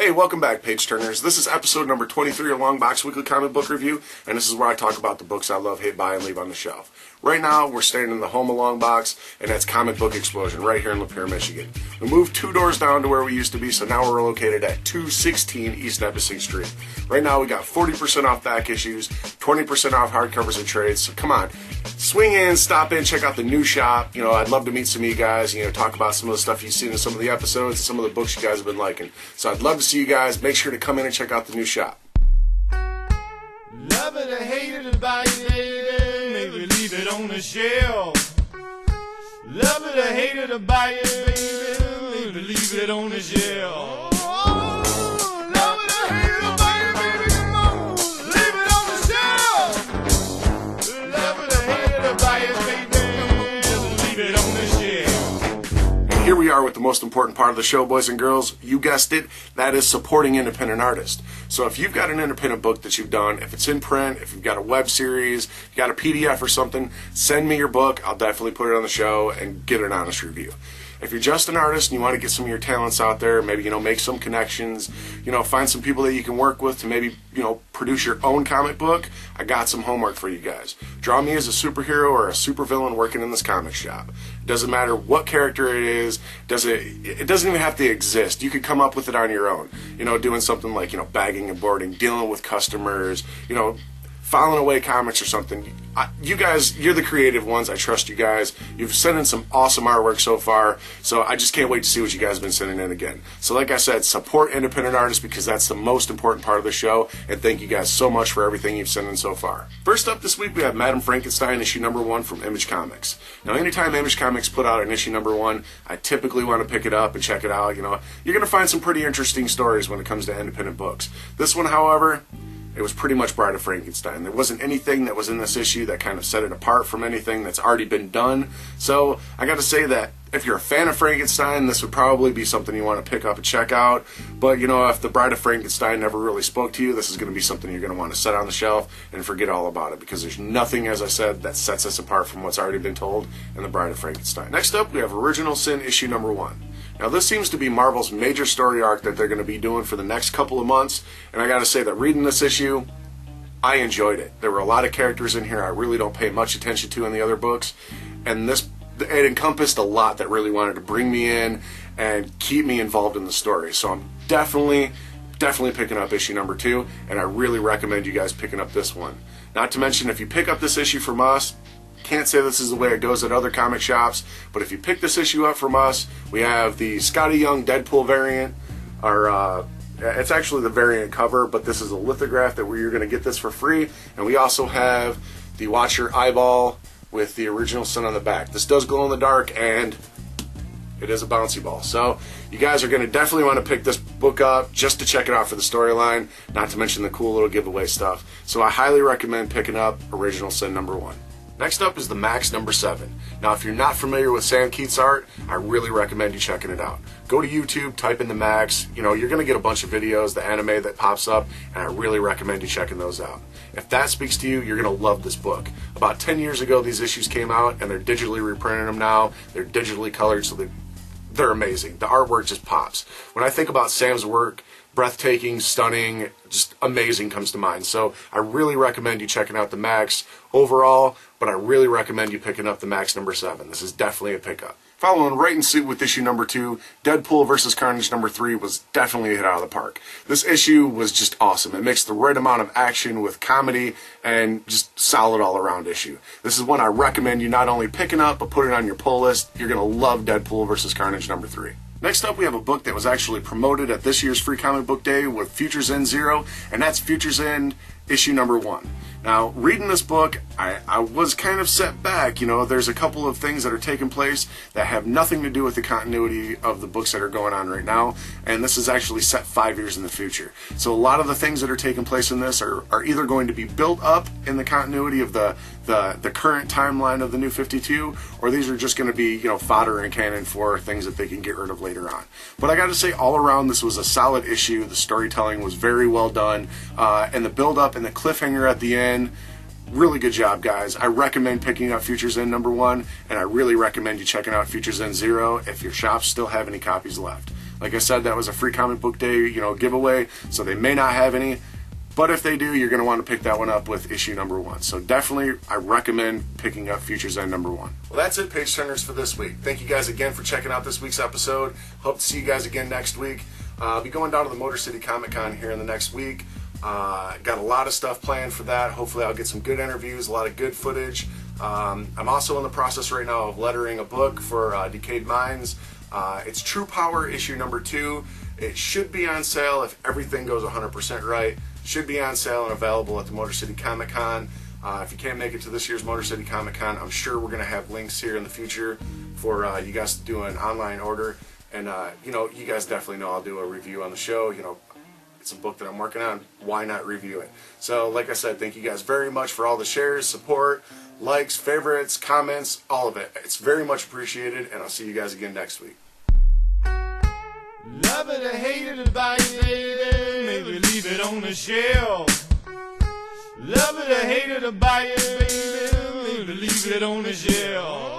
Hey, welcome back, page turners. This is episode number 23 of Long Box Weekly Comic Book Review, and this is where I talk about the books I love, hate, buy, and leave on the shelf. Right now, we're staying in the home of Long Box, and that's Comic Book Explosion, right here in Lapeer, Michigan. We moved 2 doors down to where we used to be, so now we're located at 216 East Nipissing Street. Right now, we got 40% off back issues, 20% off hardcovers and trades, so come on. Swing in, stop in, check out the new shop. I'd love to meet some of you guys, talk about some of the stuff you've seen in some of the episodes, some of the books you guys have been liking. So I'd love to see you guys. Make sure to come in and check out the new shop. Love it or hate it, buy it, baby, maybe leave it on the shelf. Love it or hate it, buy it, baby, maybe leave it on the shelf. Love it or hate it, buy it, baby, come on, leave it on the shelf. Love it or hate it, buy it, baby, leave it on the shelf. And here we are with the most important part of the show, boys and girls. You guessed it, that is supporting independent artists. So if you've got an independent book that you've done, if it's in print, if you've got a web series, you got a PDF or something, send me your book. I'll definitely put it on the show and get an honest review. If you're just an artist and you want to get some of your talents out there, maybe, make some connections, find some people that you can work with to maybe, produce your own comic book, I got some homework for you guys. Draw me as a superhero or a supervillain working in this comic shop. It doesn't matter what character it is, it doesn't even have to exist. You could come up with it on your own, doing something like, bagging and boarding, dealing with customers, filing away comics or something. You guys, you're the creative ones. I trust you guys. You've sent in some awesome artwork so far, so I just can't wait to see what you guys have been sending in again. So like I said, support independent artists because that's the most important part of the show, and thank you guys so much for everything you've sent in so far. First up this week, we have Madam Frankenstein, issue number 1 from Image Comics. Now, anytime Image Comics put out an issue number 1, I typically want to pick it up and check it out. You're going to find some pretty interesting stories when it comes to independent books. This one, however, it was pretty much Bride of Frankenstein. There wasn't anything that was in this issue that kind of set it apart from anything that's already been done. So I got to say that if you're a fan of Frankenstein, this would probably be something you want to pick up and check out. But if the Bride of Frankenstein never really spoke to you, this is going to be something you're going to want to set on the shelf and forget all about it, because there's nothing, as I said, that sets us apart from what's already been told in the Bride of Frankenstein. Next up, we have Original Sin issue number 1. Now, this seems to be Marvel's major story arc that they're going to be doing for the next couple of months, and I got to say that reading this issue, I enjoyed it. There were a lot of characters in here I really don't pay much attention to in the other books, and it encompassed a lot that really wanted to bring me in and keep me involved in the story. So I'm definitely picking up issue number 2, and I really recommend you guys picking up this one. Not to mention, if you pick up this issue from us, can't say this is the way it goes at other comic shops, but if you pick this issue up from us, we have the Scotty Young Deadpool variant. It's actually the variant cover, but this is a lithograph that you're going to get this for free. And we also have the Watcher eyeball with the Original Sin on the back. This does glow in the dark, and it is a bouncy ball. So you guys are going to definitely want to pick this book up just to check it out for the storyline, not to mention the cool little giveaway stuff. So I highly recommend picking up Original Sin number 1. Next up is the Maxx number 7. Now, if you're not familiar with Sam Keith's art, I really recommend you checking it out. Go to YouTube, type in the Maxx. You're going to get a bunch of videos, the anime that pops up, and I really recommend you checking those out. If that speaks to you, you're going to love this book. About 10 years ago, these issues came out, and they're digitally reprinting them now. They're digitally colored, so they're amazing. The artwork just pops. When I think about Sam's work, breathtaking, stunning, just amazing comes to mind. So I really recommend you checking out the Maxx overall, but I really recommend you picking up the Maxx number 7. This is definitely a pickup. Following right in suit with issue number 2, Deadpool vs. Carnage number 3 was definitely a hit out of the park. This issue was just awesome. It mixed the right amount of action with comedy and just solid all-around issue. This is one I recommend you not only picking up, but putting on your pull list. You're going to love Deadpool vs. Carnage number 3. Next up, we have a book that was actually promoted at this year's Free Comic Book Day with Futures End Zero, and that's Futures End issue number 1. Now, reading this book, I was kind of set back. There's a couple of things that are taking place that have nothing to do with the continuity of the books that are going on right now, and this is actually set 5 years in the future. So a lot of the things that are taking place in this are either going to be built up in the continuity of the current timeline of the New 52, or these are just going to be, fodder and canon for things that they can get rid of later on. But I got to say, all around, this was a solid issue. The storytelling was very well done, and the build-up and the cliffhanger at the end, really good job, guys. I recommend picking up Futures End number 1, and I really recommend you checking out Futures End Zero if your shops still have any copies left. Like I said, that was a free comic book day, giveaway, so they may not have any. But if they do, you're going to want to pick that one up with issue number 1. So definitely, I recommend picking up Futures End number 1. Well, that's it, Page Turners, for this week. Thank you guys again for checking out this week's episode. Hope to see you guys again next week. I'll be going down to the Motor City Comic Con here in the next week. Got a lot of stuff planned for that. Hopefully I'll get some good interviews, a lot of good footage. I'm also in the process right now of lettering a book for Decayed Minds. It's True Power issue number 2. It should be on sale if everything goes 100% right. Should be on sale and available at the Motor City Comic Con. If you can't make it to this year's Motor City Comic Con, I'm sure we're going to have links here in the future for you guys to do an online order. And, you guys definitely know I'll do a review on the show. It's a book that I'm working on. Why not review it? So, like I said, thank you guys very much for all the shares, support, likes, favorites, comments, all of it. It's very much appreciated, and I'll see you guys again next week. Love it or hate it about you, baby, maybe leave it on the shelf. Love it or hate it about you, baby, maybe leave it on the shelf.